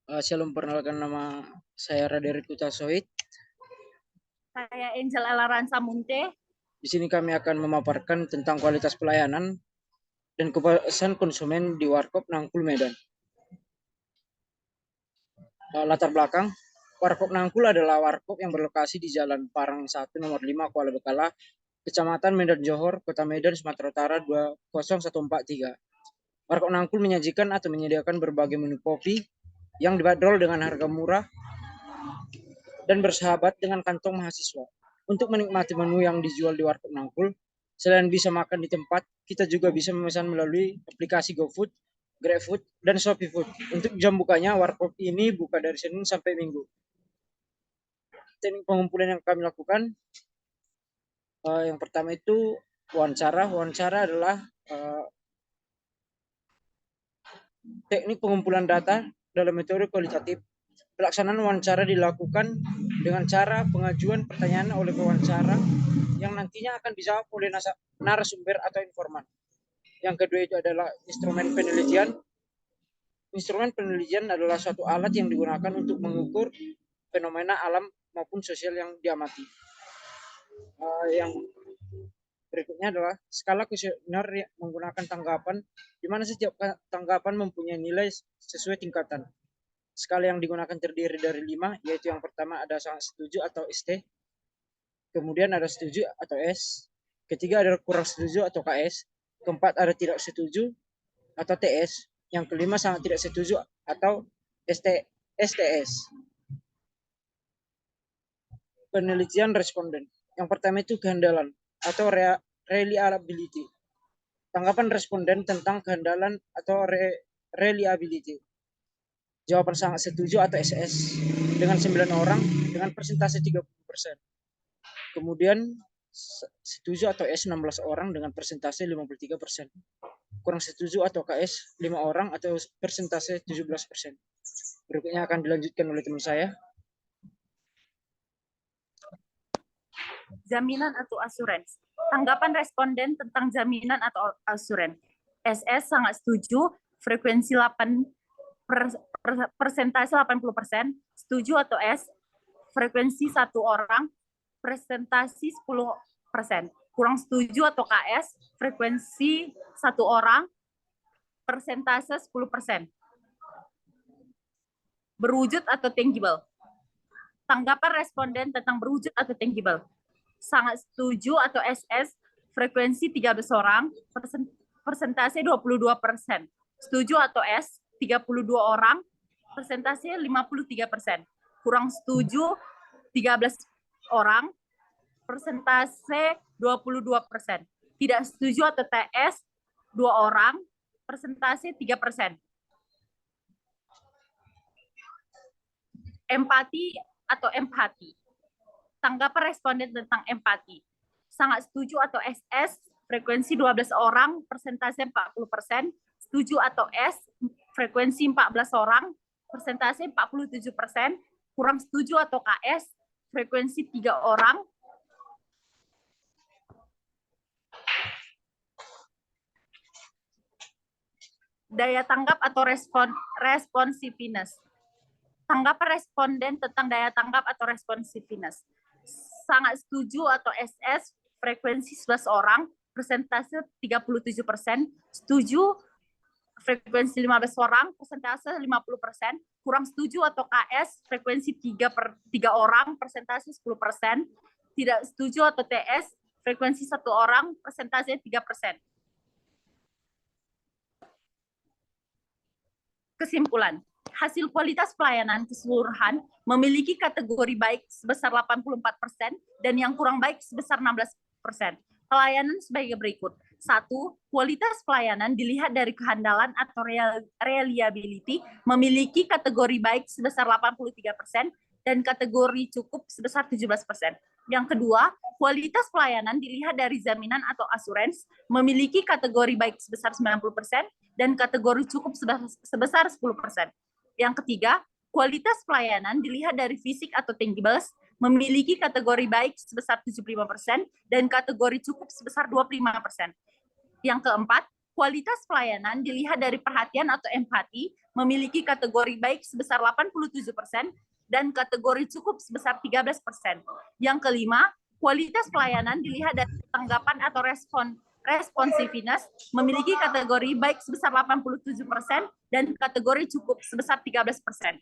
Shalom, perkenalkan nama saya Raderick Utasoid. Saya Angel Elaransa Munte. Di sini kami akan memaparkan tentang kualitas pelayanan dan kepuasan konsumen di Warkop Nangkul, Medan. Latar belakang, Warkop Nangkul adalah warkop yang berlokasi di Jalan Parang 1 nomor 5 Kuala Bekala, Kecamatan Medan Johor, Kota Medan, Sumatera Utara 20143. Warkop Nangkul menyajikan atau menyediakan berbagai menu kopi yang dibanderol dengan harga murah dan bersahabat dengan kantong mahasiswa. Untuk menikmati menu yang dijual di Warkop Nangkul, selain bisa makan di tempat, kita juga bisa memesan melalui aplikasi GoFood, GrabFood, dan ShopeeFood. Untuk jam bukanya, Warkop ini buka dari Senin sampai Minggu. Teknik pengumpulan yang kami lakukan, yang pertama itu wawancara. Wawancara adalah teknik pengumpulan data dalam metode kualitatif. Pelaksanaan wawancara dilakukan dengan cara pengajuan pertanyaan oleh pewawancara yang nantinya akan dijawab oleh narasumber atau informan. Yang kedua itu adalah instrumen penelitian. Instrumen penelitian adalah suatu alat yang digunakan untuk mengukur fenomena alam maupun sosial yang diamati. Yang berikutnya adalah skala kuesioner menggunakan tanggapan, di mana setiap tanggapan mempunyai nilai sesuai tingkatan. Skala yang digunakan terdiri dari 5, yaitu yang pertama ada sangat setuju atau ST, kemudian ada setuju atau S, ketiga ada kurang setuju atau KS, keempat ada tidak setuju atau TS, yang kelima sangat tidak setuju atau STS. Penelitian responden. Yang pertama itu kehandalan atau reliability. Tanggapan responden tentang kehandalan atau reliability. Jawaban sangat setuju atau SS dengan 9 orang dengan persentase 30%. Kemudian setuju atau S 16 orang dengan persentase 53%. Kurang setuju atau KS 5 orang atau persentase 17%. Berikutnya akan dilanjutkan oleh teman saya. Jaminan atau asuransi. Tanggapan responden tentang jaminan atau asuransi. SS sangat setuju, frekuensi 8 persentase 80%, setuju atau S, frekuensi 1 orang, presentasi 10%. Kurang setuju atau KS, frekuensi 1 orang, persentase 10%. Berwujud atau tangible. Tanggapan responden tentang berwujud atau tangible. Sangat setuju atau SS, frekuensi 13 orang, persentase 22%. Setuju atau S, 32 orang, persentase 53%. Kurang setuju 13 orang, persentase 22%. Tidak setuju atau TS 2 orang, persentase 3%. Empati atau empati. Tanggapan responden tentang empati. Sangat setuju atau SS, frekuensi 12 orang, persentase 40%. Setuju atau S, frekuensi 14 orang, persentase 47%. Kurang setuju atau KS, frekuensi 3 orang. Daya tanggap atau responsiveness. Tanggapan responden tentang daya tanggap atau responsiveness. Sangat setuju atau SS, frekuensi 11 orang, persentase 37%, setuju frekuensi 15 orang, persentase 50%, kurang setuju atau KS, frekuensi 3 orang, persentase 10%, tidak setuju atau TS, frekuensi 1 orang, persentase 3%. Kesimpulan. Hasil kualitas pelayanan keseluruhan memiliki kategori baik sebesar 84% dan yang kurang baik sebesar 16%. Pelayanan sebagai berikut. 1. Kualitas pelayanan dilihat dari kehandalan atau reliability memiliki kategori baik sebesar 83% dan kategori cukup sebesar 17%. Yang kedua, kualitas pelayanan dilihat dari jaminan atau asuransi memiliki kategori baik sebesar 90% dan kategori cukup sebesar 10%. Yang ketiga, kualitas pelayanan dilihat dari fisik atau tangibles memiliki kategori baik sebesar 75% dan kategori cukup sebesar 25%. Yang keempat, Kualitas pelayanan dilihat dari perhatian atau empati, memiliki kategori baik sebesar 87% dan kategori cukup sebesar 13%. Yang kelima, kualitas pelayanan dilihat dari tanggapan atau responsiveness, memiliki kategori baik sebesar 87% dan kategori cukup sebesar 13%.